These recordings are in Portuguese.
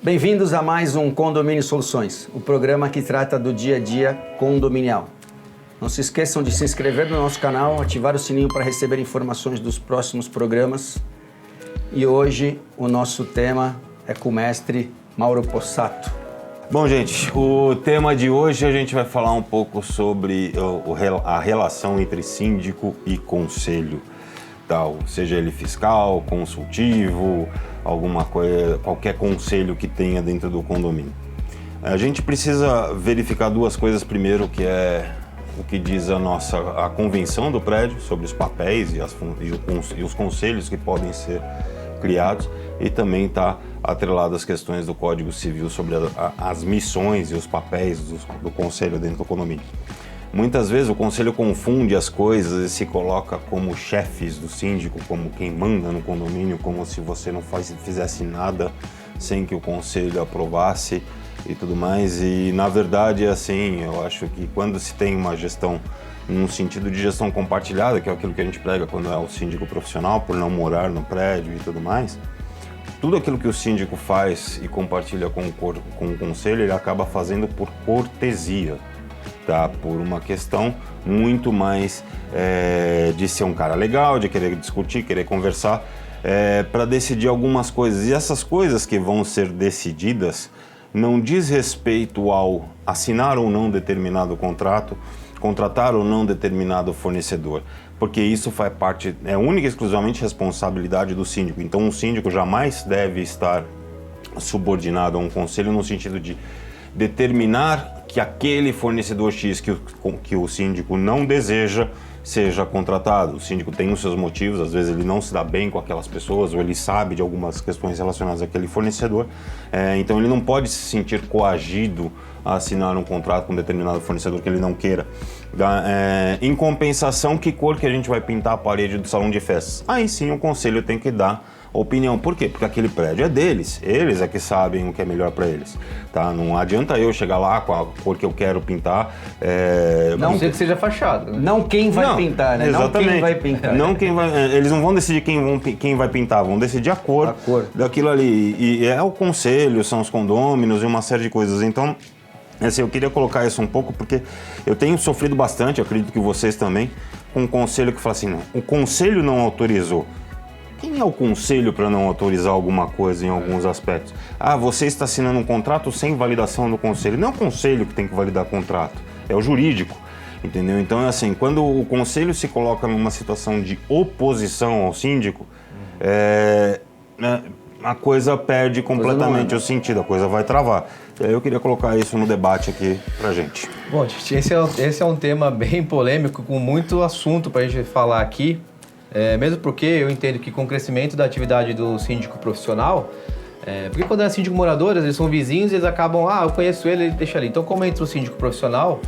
Bem-vindos a mais um Condomínio Soluções, o programa que trata do dia a dia condominial. Não se esqueçam de se inscrever no nosso canal, ativar o sininho para receber informações dos próximos programas. E hoje o nosso tema é com o mestre Mauro Possato. Bom, gente, o tema de hoje a gente vai falar um pouco sobre a relação entre síndico e conselho, tal, seja ele fiscal, consultivo, alguma coisa, qualquer conselho que tenha dentro do condomínio. A gente precisa verificar duas coisas. Primeiro, que é o que diz a convenção do prédio sobre os papéis e os conselhos que podem ser criados, e também está atrelado às questões do Código Civil sobre as missões e os papéis do conselho dentro do condomínio. Muitas vezes o conselho confunde as coisas e se coloca como chefes do síndico, como quem manda no condomínio, como se você não fizesse nada sem que o conselho aprovasse e tudo mais. E na verdade é assim, eu acho que quando se tem uma gestão num sentido de gestão compartilhada, que é aquilo que a gente prega quando é o síndico profissional, por não morar no prédio e tudo mais, tudo aquilo que o síndico faz e compartilha com o conselho, ele acaba fazendo por cortesia. Tá? Por uma questão muito mais de ser um cara legal, de querer discutir, querer conversar, para decidir algumas coisas. E essas coisas que vão ser decididas não diz respeito ao assinar ou não determinado contrato, contratar ou não determinado fornecedor, porque isso faz parte, é única e exclusivamente responsabilidade do síndico. Então um síndico jamais deve estar subordinado a um conselho no sentido de determinar que aquele fornecedor X que o síndico não deseja seja contratado. O síndico tem os seus motivos, às vezes ele não se dá bem com aquelas pessoas, ou ele sabe de algumas questões relacionadas àquele fornecedor, então ele não pode se sentir coagido a assinar um contrato com um determinado fornecedor que ele não queira. Em compensação, que cor que a gente vai pintar a parede do salão de festas? Aí sim o conselho tem que dar opinião. Por quê? Porque aquele prédio é deles, eles é que sabem o que é melhor para eles, tá? Não adianta eu chegar lá com a cor que eu quero pintar. Não sei que seja fachada. Né? Não quem vai pintar, né? Exatamente. Não quem vai pintar. Não quem vai, eles não vão decidir quem vai pintar, vão decidir a cor daquilo ali. E é o conselho, são os condôminos e uma série de coisas. Então, assim, eu queria colocar isso um pouco porque eu tenho sofrido bastante, eu acredito que vocês também, com um conselho que fala assim, não, o conselho não autorizou. Quem é o conselho para não autorizar alguma coisa em alguns aspectos? Ah, você está assinando um contrato sem validação do conselho. Não é o conselho que tem que validar o contrato, é o jurídico, entendeu? Então, é assim, quando o conselho se coloca numa situação de oposição ao síndico, a coisa perde completamente o sentido, a coisa vai travar. Eu queria colocar isso no debate aqui pra gente. Bom, esse é um tema bem polêmico, com muito assunto pra gente falar aqui. Mesmo porque eu entendo que com o crescimento da atividade do síndico profissional, porque quando é síndico morador, eles são vizinhos, eles acabam, eu conheço ele deixa ali. Então, como entra o síndico profissional,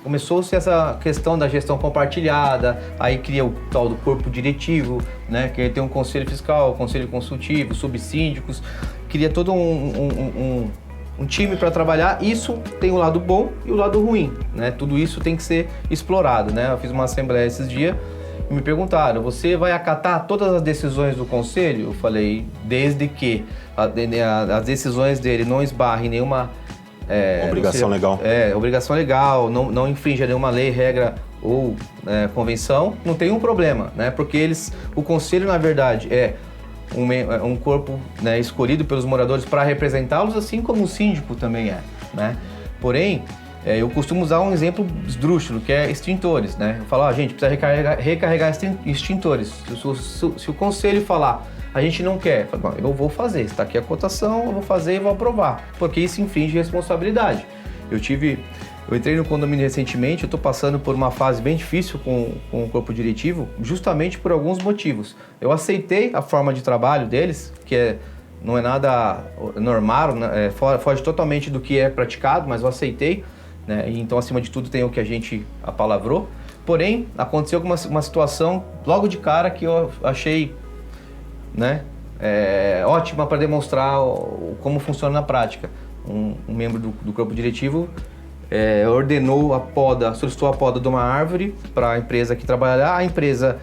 começou-se essa questão da gestão compartilhada, aí cria o tal do corpo diretivo, né, que tem um conselho fiscal, conselho consultivo, subsíndicos, cria todo um time para trabalhar. Isso tem o lado bom e o lado ruim, né? Tudo isso tem que ser explorado, né? Eu fiz uma assembleia esses dias, me perguntaram, você vai acatar todas as decisões do conselho? Eu falei, desde que as decisões dele não esbarrem nenhuma... obrigação legal. Obrigação legal, não infrinja nenhuma lei, regra ou convenção, não tem um problema, né? Porque o conselho, na verdade, é um corpo, né, escolhido pelos moradores para representá-los, assim como o síndico também né? Porém, eu costumo usar um exemplo esdrúxulo, que é extintores, né? Eu falo, gente, precisa recarregar extintores. Se o conselho falar, a gente não quer, eu falo, eu vou fazer, está aqui a cotação, eu vou fazer e vou aprovar, porque isso infringe responsabilidade. Eu entrei no condomínio recentemente, eu estou passando por uma fase bem difícil com o corpo diretivo, justamente por alguns motivos. Eu aceitei a forma de trabalho deles, que não é nada normal, né? Foge totalmente do que é praticado, mas eu aceitei. Né? Então, acima de tudo, tem o que a gente apalavrou. Porém, aconteceu uma situação logo de cara que eu achei, né, ótima para demonstrar como funciona na prática. Um membro do corpo diretivo ordenou a poda, solicitou a poda de uma árvore para a empresa que trabalha lá, a empresa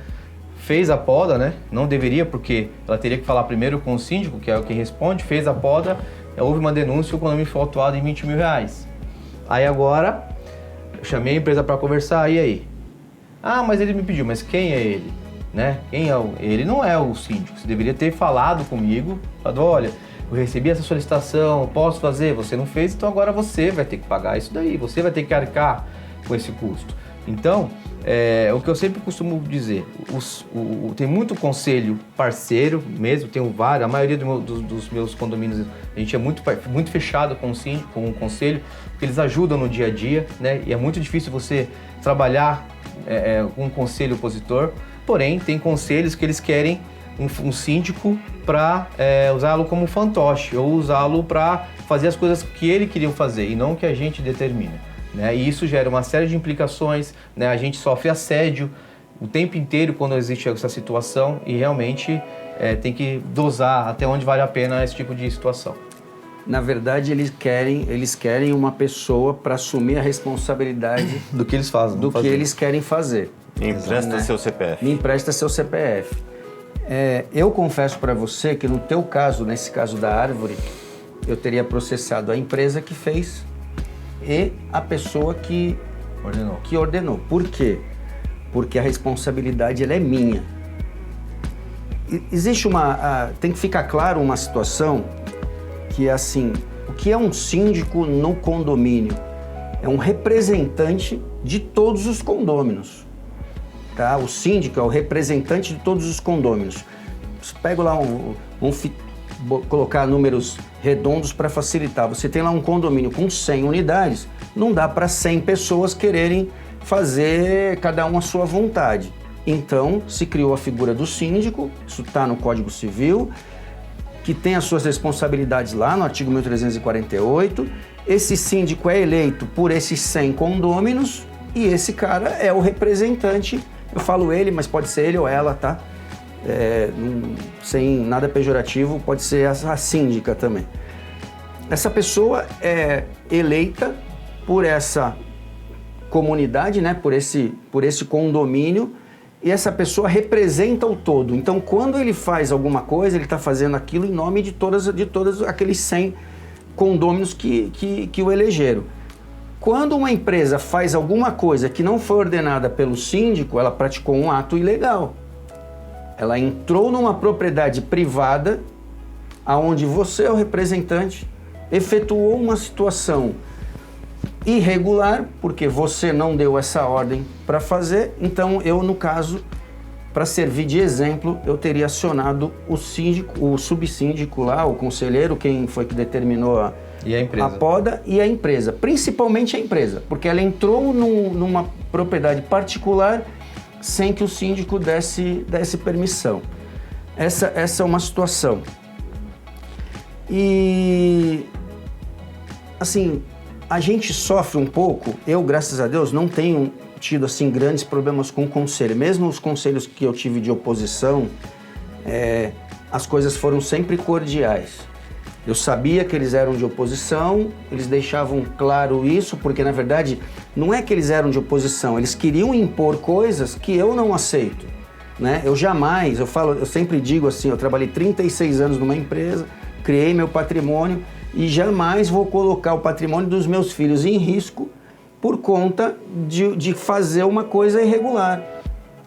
fez a poda, né? Não deveria, porque ela teria que falar primeiro com o síndico, que é o que responde, fez a poda, houve uma denúncia, o condomínio foi autuado em R$20 mil. Aí agora, eu chamei a empresa para conversar, e aí? Ah, mas ele me pediu, mas quem é ele? Né? Quem é ele não é o síndico, você deveria ter falado comigo, falado, olha, eu recebi essa solicitação, posso fazer? Você não fez, então agora você vai ter que pagar isso daí, você vai ter que arcar com esse custo. Então, o que eu sempre costumo dizer, tem muito conselho parceiro mesmo, tenho vários, a maioria dos meus condomínios, a gente é muito fechado com o síndico, com o conselho, porque eles ajudam no dia a dia, né? E é muito difícil você trabalhar com um conselho opositor, porém, tem conselhos que eles querem um síndico para usá-lo como fantoche, ou usá-lo para fazer as coisas que ele queria fazer, e não que a gente determina. Né? E isso gera uma série de implicações, né? A gente sofre assédio o tempo inteiro quando existe essa situação e realmente tem que dosar até onde vale a pena esse tipo de situação. Na verdade, eles querem uma pessoa para assumir a responsabilidade do que eles fazem. Do que eles querem fazer. Me empresta seu CPF. Me empresta seu CPF. Eu confesso para você que no teu caso, nesse caso da árvore, eu teria processado a empresa que fez e a pessoa que ordenou. Por quê? Porque a responsabilidade ela é minha. Existe tem que ficar claro uma situação que é assim, o que é um síndico no condomínio? É um representante de todos os condôminos. Tá? O síndico é o representante de todos os condôminos. Pego lá colocar números redondos para facilitar. Você tem lá um condomínio com 100 unidades, não dá para 100 pessoas quererem fazer cada um a sua vontade. Então, se criou a figura do síndico, isso está no Código Civil, que tem as suas responsabilidades lá no artigo 1348. Esse síndico é eleito por esses 100 condôminos e esse cara é o representante. Eu falo ele, mas pode ser ele ou ela, tá? Sem nada pejorativo, pode ser a síndica também. Essa pessoa é eleita por essa comunidade, né? por esse condomínio, e essa pessoa representa o todo. Então, quando ele faz alguma coisa, ele está fazendo aquilo em nome de todos aqueles 100 condôminos que o elegeram. Quando uma empresa faz alguma coisa que não foi ordenada pelo síndico, ela praticou um ato ilegal. Ela entrou numa propriedade privada, aonde você é o representante, efetuou uma situação irregular, porque você não deu essa ordem para fazer. Então, eu, no caso, para servir de exemplo, eu teria acionado o síndico, o subsíndico lá, o conselheiro, quem foi que determinou a poda, e a empresa. Principalmente a empresa, porque ela entrou numa propriedade particular sem que o síndico desse permissão. Essa é uma situação. E, assim, a gente sofre um pouco. Eu, graças a Deus, não tenho tido assim grandes problemas com o conselho. Mesmo os conselhos que eu tive de oposição, as coisas foram sempre cordiais. Eu sabia que eles eram de oposição, eles deixavam claro isso, porque na verdade não é que eles eram de oposição, eles queriam impor coisas que eu não aceito, né? Eu sempre digo assim, eu trabalhei 36 anos numa empresa, criei meu patrimônio e jamais vou colocar o patrimônio dos meus filhos em risco por conta de fazer uma coisa irregular.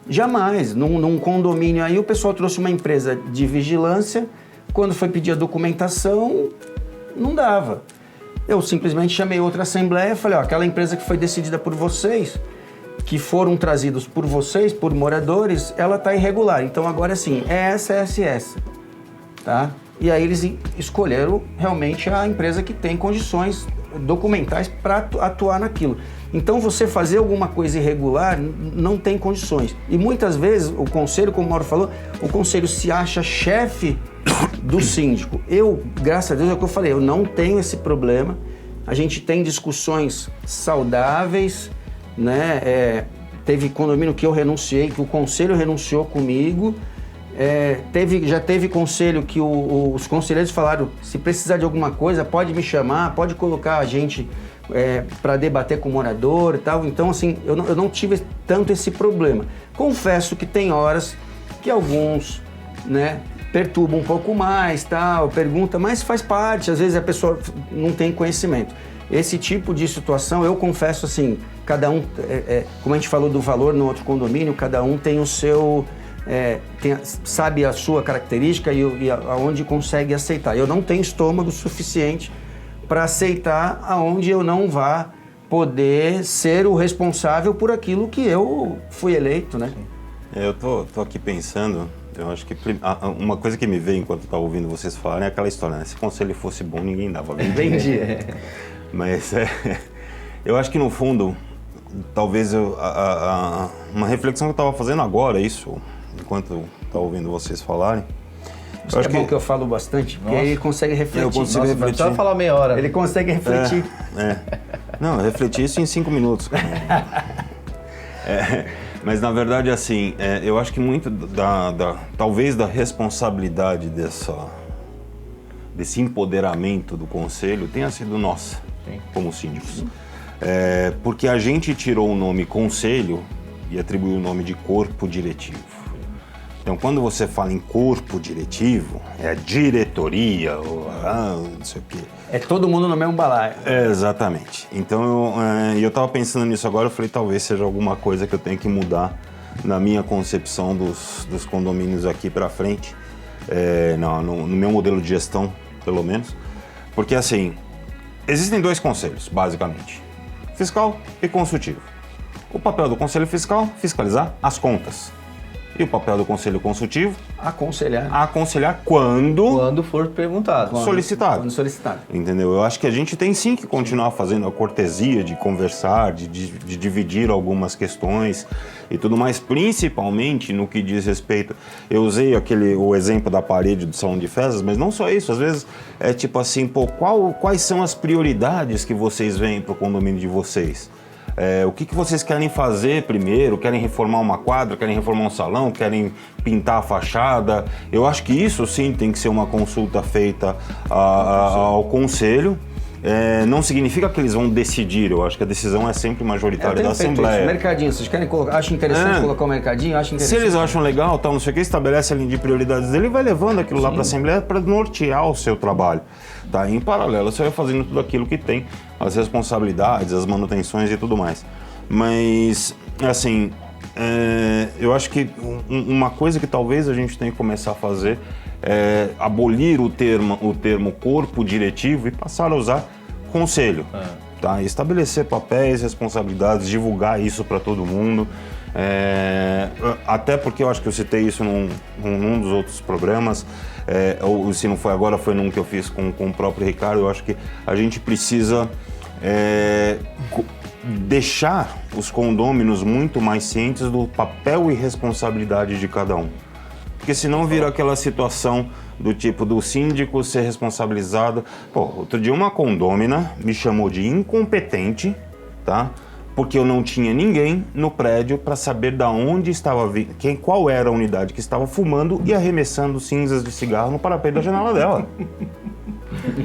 Jamais. Num condomínio aí o pessoal trouxe uma empresa de vigilância. Quando foi pedir a documentação, não dava. Eu simplesmente chamei outra assembleia e falei, aquela empresa que foi decidida por vocês, que foram trazidos por vocês, por moradores, ela está irregular. Então agora sim, é essa. Tá? E aí eles escolheram realmente a empresa que tem condições documentais para atuar naquilo. Então você fazer alguma coisa irregular não tem condições. E muitas vezes o conselho, como o Mauro falou, o conselho se acha chefe do síndico. Eu, graças a Deus, é o que eu falei, eu não tenho esse problema. A gente tem discussões saudáveis, né? Teve condomínio que eu renunciei, que o conselho renunciou comigo. Já teve conselho que os conselheiros falaram, se precisar de alguma coisa, pode me chamar, pode colocar a gente para debater com o morador e tal. Então, assim, eu não tive tanto esse problema. Confesso que tem horas que alguns, né, perturbam um pouco mais, tal, pergunta, mas faz parte, às vezes a pessoa não tem conhecimento. Esse tipo de situação, eu confesso assim, cada um, como a gente falou do valor no outro condomínio, cada um tem o seu, sabe a sua característica e aonde consegue aceitar. Eu não tenho estômago suficiente para aceitar aonde eu não vá poder ser o responsável por aquilo que eu fui eleito, né? Eu tô aqui pensando, eu acho que uma coisa que me veio enquanto eu estava ouvindo vocês falarem é aquela história, né? Se o conselho fosse bom, ninguém dava. Entendi. Mas eu acho que no fundo, talvez uma reflexão que eu estava fazendo agora, isso, enquanto eu estava ouvindo vocês falarem. Isso é bom que eu falo bastante, porque aí ele consegue refletir. Eu consigo refletir. Só falar meia hora. Ele consegue refletir. Não, eu refleti isso em 5 minutos. Mas na verdade, assim, eu acho que muito talvez da responsabilidade desse empoderamento do conselho tenha sido nossa, como síndicos. Porque a gente tirou o nome conselho e atribuiu o nome de corpo diretivo. Então, quando você fala em corpo diretivo, é a diretoria, não sei o quê. É todo mundo no mesmo balaio. Exatamente. Então, eu estava pensando nisso agora, eu falei, talvez seja alguma coisa que eu tenho que mudar na minha concepção dos condomínios aqui para frente, no meu modelo de gestão, pelo menos. Porque, assim, existem 2 conselhos, basicamente, fiscal e consultivo. O papel do conselho fiscal, fiscalizar as contas. E o papel do conselho consultivo? Aconselhar quando for perguntado. Solicitado. Quando solicitado. Entendeu? Eu acho que a gente tem sim que continuar fazendo a cortesia de conversar, de dividir algumas questões e tudo mais, principalmente no que diz respeito. Eu usei o exemplo da parede do salão de festas, mas não só isso. Às vezes é tipo assim, quais são as prioridades que vocês veem para o condomínio de vocês? O que vocês querem fazer primeiro? Querem reformar uma quadra? Querem reformar um salão? Querem pintar a fachada? Eu acho que isso sim tem que ser uma consulta feita ao conselho. Não significa que eles vão decidir, eu acho que a decisão é sempre majoritária da Assembleia. Mercadinho, vocês querem colocar? Acho interessante colocar o mercadinho? Acho interessante. Se eles acham legal, tal, não sei o que, estabelece a linha de prioridades dele e vai levando aquilo lá para a Assembleia para nortear o seu trabalho. Tá? Em paralelo, você vai fazendo tudo aquilo que tem, as responsabilidades, as manutenções e tudo mais. Mas, assim, eu acho que uma coisa que talvez a gente tenha que começar a fazer é abolir o termo corpo diretivo e passar a usar conselho. Tá? Estabelecer papéis, responsabilidades, divulgar isso para todo mundo. Até porque eu acho que eu citei isso num dos outros programas, ou se não foi agora, foi num que eu fiz com o próprio Ricardo. Eu acho que a gente precisa deixar os condôminos muito mais cientes do papel e responsabilidade de cada um. Porque senão vira aquela situação do tipo do síndico ser responsabilizado. Outro dia uma condômina me chamou de incompetente, tá? Porque eu não tinha ninguém no prédio para saber da onde estava vindo, qual era a unidade que estava fumando e arremessando cinzas de cigarro no parapeito da janela dela.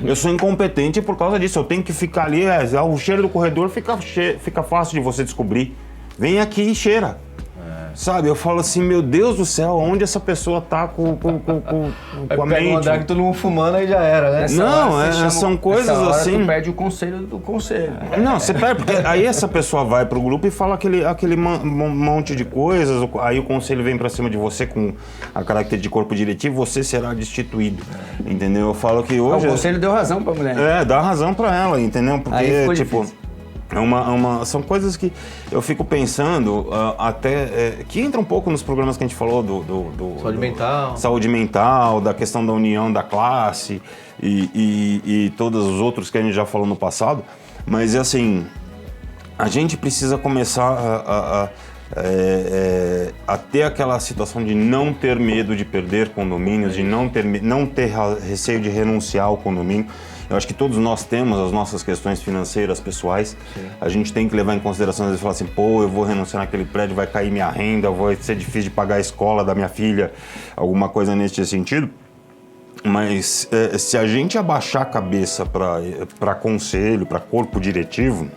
Eu sou incompetente por causa disso, eu tenho que ficar ali, o cheiro do corredor fica fácil de você descobrir. Vem aqui e cheira. Sabe, eu falo assim, meu Deus do céu, onde essa pessoa tá com a mente? Pega um andar que todo mundo fumando aí já era, né? São coisas assim... Tu perde o conselho do conselho. Não, você perde, porque aí essa pessoa vai pro grupo e fala aquele monte de coisas, aí o conselho vem pra cima de você com a característica de corpo diretivo, você será destituído, entendeu? Eu falo que hoje... O conselho deu razão pra mulher. Dá razão pra ela, entendeu? Porque, aí ficou difícil. São coisas que eu fico pensando, que entra um pouco nos programas que a gente falou saúde mental, da questão da união da classe e todos os outros que a gente já falou no passado, mas assim, a gente precisa começar a ter aquela situação de não ter medo de perder condomínios, de não ter receio de renunciar ao condomínio. Eu acho que todos nós temos as nossas questões financeiras, pessoais. Sim. A gente tem que levar em consideração, às vezes, falar assim, eu vou renunciar naquele prédio, vai cair minha renda, vai ser difícil de pagar a escola da minha filha, alguma coisa nesse sentido. Mas se a gente abaixar a cabeça para conselho, para corpo diretivo,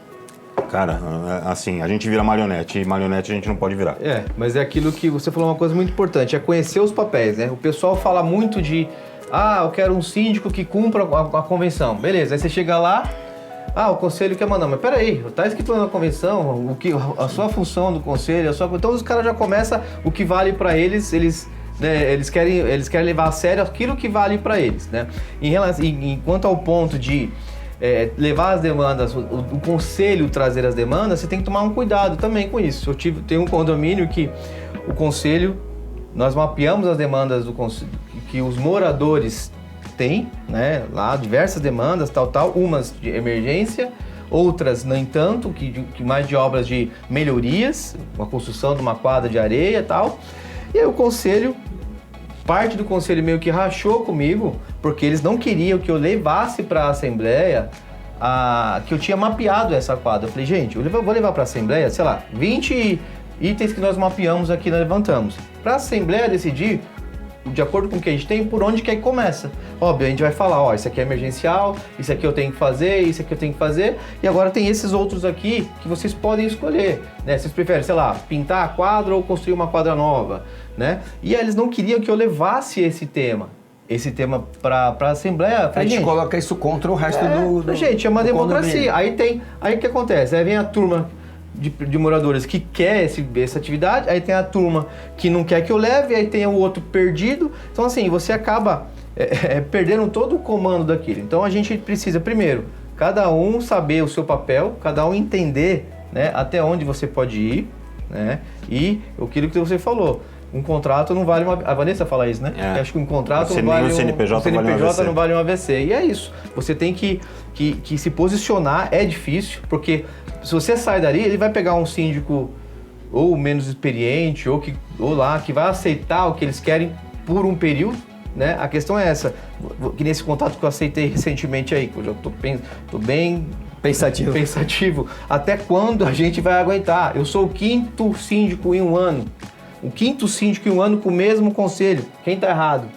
cara, assim, a gente vira marionete, e marionete a gente não pode virar. Mas é aquilo que você falou, uma coisa muito importante, é conhecer os papéis, né? O pessoal fala muito de, eu quero um síndico que cumpra a convenção. Beleza, aí você chega lá, o conselho quer mandar, mas peraí, tá escrito na convenção, a sua função do conselho, então os caras já começam, o que vale para eles querem levar a sério aquilo que vale para eles, né? Quanto ao ponto de levar as demandas, o conselho trazer as demandas, você tem que tomar um cuidado também com isso. Tenho um condomínio que o conselho, nós mapeamos as demandas do conselho, que os moradores têm, né? Lá diversas demandas, umas de emergência, outras, no entanto, que mais de obras de melhorias, uma construção de uma quadra de areia e tal. E aí o conselho, parte do conselho meio que rachou comigo, porque eles não queriam que eu levasse para a Assembleia que eu tinha mapeado essa quadra. Eu falei, gente, eu vou levar para a Assembleia, sei lá, 20 itens que nós mapeamos aqui, nós levantamos. Para a Assembleia decidir, de acordo com o que a gente tem, por onde que aí começa. Óbvio, a gente vai falar, isso aqui é emergencial, isso aqui eu tenho que fazer, isso aqui eu tenho que fazer, e agora tem esses outros aqui que vocês podem escolher, né? Vocês preferem, sei lá, pintar a quadra ou construir uma quadra nova, né? E aí eles não queriam que eu levasse esse tema para a Assembleia. A gente coloca isso contra o resto do gente, é uma democracia. Aí o que acontece? Aí vem a turma de moradores que quer essa atividade, aí tem a turma que não quer que eu leve, aí tem o outro perdido. Então, assim, você acaba perdendo todo o comando daquilo. Então, a gente precisa, primeiro, cada um saber o seu papel, cada um entender, né, até onde você pode ir, né, e aquilo que você falou. Um contrato não vale a Vanessa fala isso, né? Eu acho que um contrato não vale CNPJ não vale um AVC. E é isso. Você tem que se posicionar. É difícil, porque se você sai dali, ele vai pegar um síndico ou menos experiente, ou que vai aceitar o que eles querem por um período, né? A questão é essa. Que nesse contato que eu aceitei recentemente aí, que eu já tô bem pensativo. Até quando a gente vai aguentar? Eu sou o 5º síndico em um ano. O 5º síndico em um ano com o mesmo conselho. Quem está errado?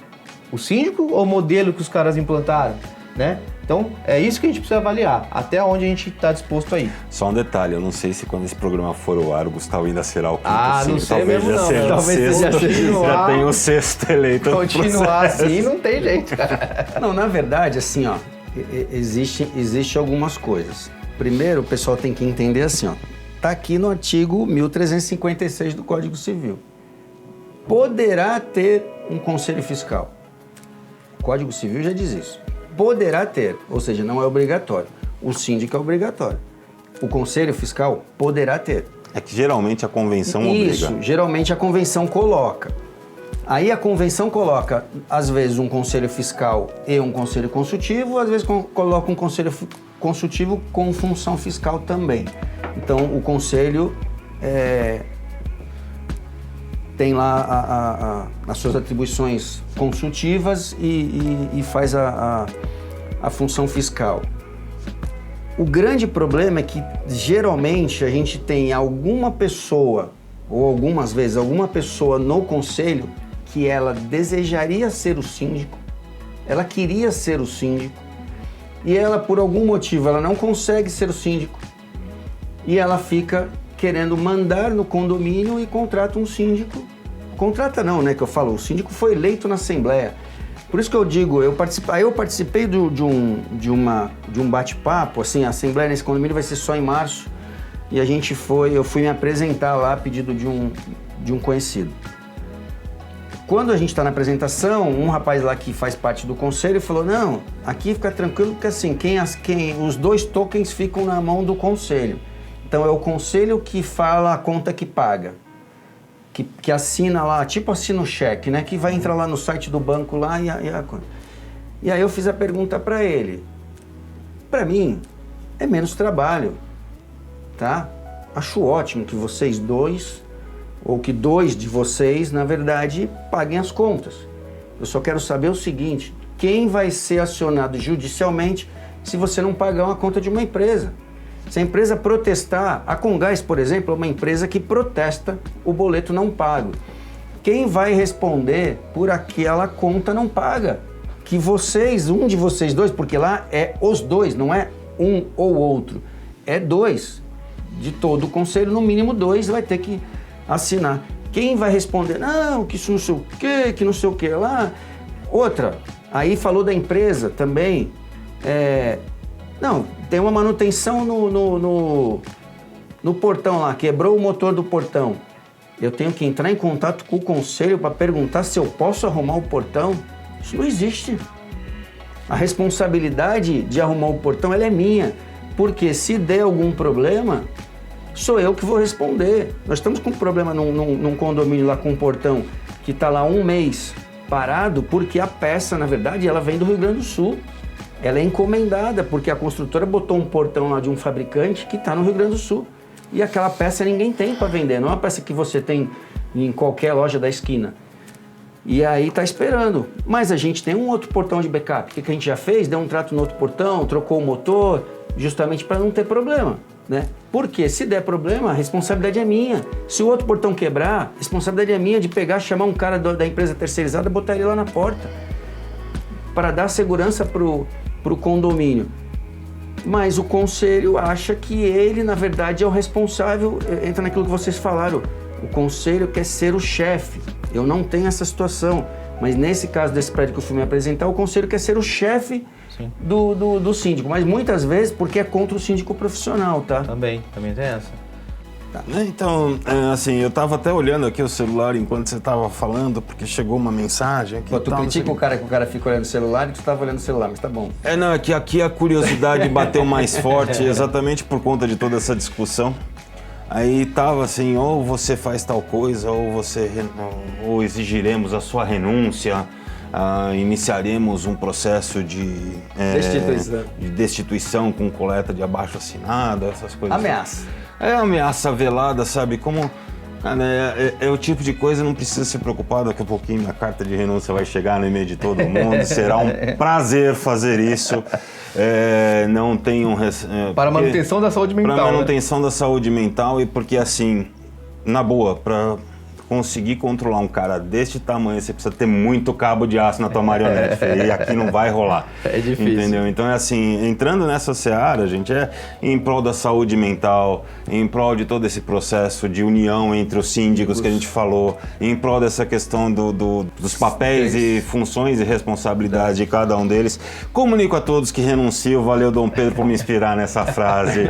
O síndico ou o modelo que os caras implantaram, né? Então, é isso que a gente precisa avaliar. Até onde a gente está disposto a ir. Só um detalhe, eu não sei se quando esse programa for ao ar, o Gustavo ainda será o 5º síndico. Não sei talvez mesmo já não. seja Talvez o 6º. Já tem o 6º eleito. Continuar assim não tem jeito, cara. Não, na verdade, assim, existe algumas coisas. Primeiro, o pessoal tem que entender assim, tá aqui no artigo 1356 do Código Civil. Poderá ter um conselho fiscal. O Código Civil já diz isso. Poderá ter, ou seja, não é obrigatório. O síndico é obrigatório. O conselho fiscal poderá ter. É que geralmente a convenção obriga. Isso, geralmente a convenção coloca. Aí a convenção coloca, às vezes, um conselho fiscal e um conselho consultivo, às vezes coloca um conselho consultivo com função fiscal também. Então, o conselho tem lá as suas atribuições consultivas e faz a função fiscal. O grande problema é que, geralmente, a gente tem alguma pessoa, ou algumas vezes, alguma pessoa no conselho que ela desejaria ser o síndico, ela queria ser o síndico, e ela, por algum motivo, ela não consegue ser o síndico, e ela fica querendo mandar no condomínio e contrata um síndico. Contrata não, né, que eu falo, o síndico foi eleito na Assembleia. Por isso que eu digo, eu participei de um bate-papo, assim, a Assembleia nesse condomínio vai ser só em março, e eu fui me apresentar lá a pedido de um conhecido. Quando a gente está na apresentação, um rapaz lá que faz parte do conselho falou, não, aqui fica tranquilo, porque assim, os 2 tokens ficam na mão do conselho. Então é o conselho que fala a conta que paga, que assina lá, tipo assina o cheque, né? Que vai entrar lá no site do banco lá e aí eu fiz a pergunta para ele. Para mim, é menos trabalho, tá? Acho ótimo que vocês 2, ou que 2 de vocês, na verdade, paguem as contas. Eu só quero saber o seguinte, quem vai ser acionado judicialmente se você não pagar uma conta de uma empresa? Se a empresa protestar, a Comgás, por exemplo, é uma empresa que protesta o boleto não pago. Quem vai responder por aquela conta não paga? que vocês, um de vocês dois, porque lá é os dois, não é um ou outro, é dois. De todo o conselho, no mínimo 2 vai ter que assinar. Quem vai responder? Não, que isso não sei o quê, que não sei o quê lá. Outra, aí falou da empresa também. Não, tem uma manutenção no portão lá, quebrou o motor do portão. Eu tenho que entrar em contato com o conselho para perguntar se eu posso arrumar o portão. Isso não existe. A responsabilidade de arrumar o portão ela é minha, porque se der algum problema, sou eu que vou responder. Nós estamos com um problema num condomínio lá com um portão que está lá 1 mês parado, porque a peça, na verdade, ela vem do Rio Grande do Sul. Ela é encomendada, porque a construtora botou um portão lá de um fabricante que está no Rio Grande do Sul. E aquela peça ninguém tem para vender, não é uma peça que você tem em qualquer loja da esquina. E aí está esperando. Mas a gente tem um outro portão de backup. O que a gente já fez? Deu um trato no outro portão, trocou o motor, justamente para não ter problema, né? Porque se der problema, a responsabilidade é minha. Se o outro portão quebrar, a responsabilidade é minha de pegar, chamar um cara da empresa terceirizada e botar ele lá na porta para dar segurança pro condomínio. Mas o conselho acha que ele, na verdade, é o responsável. Entra naquilo que vocês falaram. O conselho quer ser o chefe. Eu não tenho essa situação. Mas nesse caso desse prédio que eu fui me apresentar, o conselho quer ser o chefe do síndico. Mas muitas vezes porque é contra o síndico profissional, tá? Também tem essa. Tá. Então, assim, eu tava até olhando aqui o celular enquanto você tava falando, porque chegou uma mensagem aqui. Pô, tu critica o cara que o cara fica olhando o celular e tu tava olhando o celular, mas tá bom. Não, é que aqui a curiosidade bateu mais forte, exatamente por conta de toda essa discussão. Aí tava assim, ou você faz tal coisa, ou exigiremos a sua renúncia, iniciaremos um processo de destituição com coleta de abaixo-assinado, essas coisas. Ameaça. É ameaça velada, sabe? Como é o tipo de coisa, não precisa se preocupar, daqui a pouquinho minha carta de renúncia vai chegar no e-mail de todo mundo, será um prazer fazer isso. Não tenho... Para a manutenção da saúde mental. Para a manutenção da saúde mental e porque, assim, na boa, para conseguir controlar um cara deste tamanho, você precisa ter muito cabo de aço na tua marionete, e aqui não vai rolar. É difícil. Entendeu? Então é assim, entrando nessa seara, gente, é em prol da saúde mental, em prol de todo esse processo de união entre os síndicos que a gente falou, em prol dessa questão dos papéis e funções e responsabilidades de cada um deles. Comunico a todos que renuncio, valeu Dom Pedro por me inspirar nessa frase.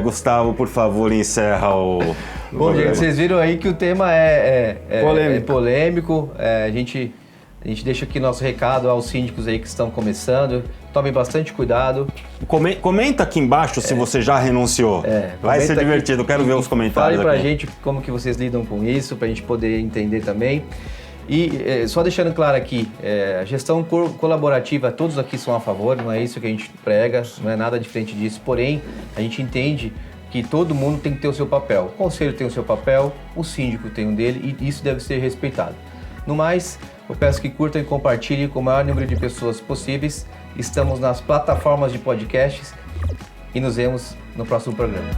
Gustavo, por favor, encerra o... Bom, gente, vocês viram aí que o tema é polêmico. A gente deixa aqui nosso recado aos síndicos aí que estão começando. Tomem bastante cuidado. Comenta aqui embaixo se você já renunciou. Vai ser divertido, quero ver os comentários. Falem pra aqui. gente como que vocês lidam com isso, pra gente poder entender também. E só deixando claro aqui, a gestão colaborativa, todos aqui são a favor, não é isso que a gente prega, não é nada diferente disso. Porém, a gente entende que todo mundo tem que ter o seu papel. O conselho tem o seu papel, o síndico tem o dele e isso deve ser respeitado. No mais, eu peço que curtam e compartilhem com o maior número de pessoas possíveis. Estamos nas plataformas de podcasts e nos vemos no próximo programa.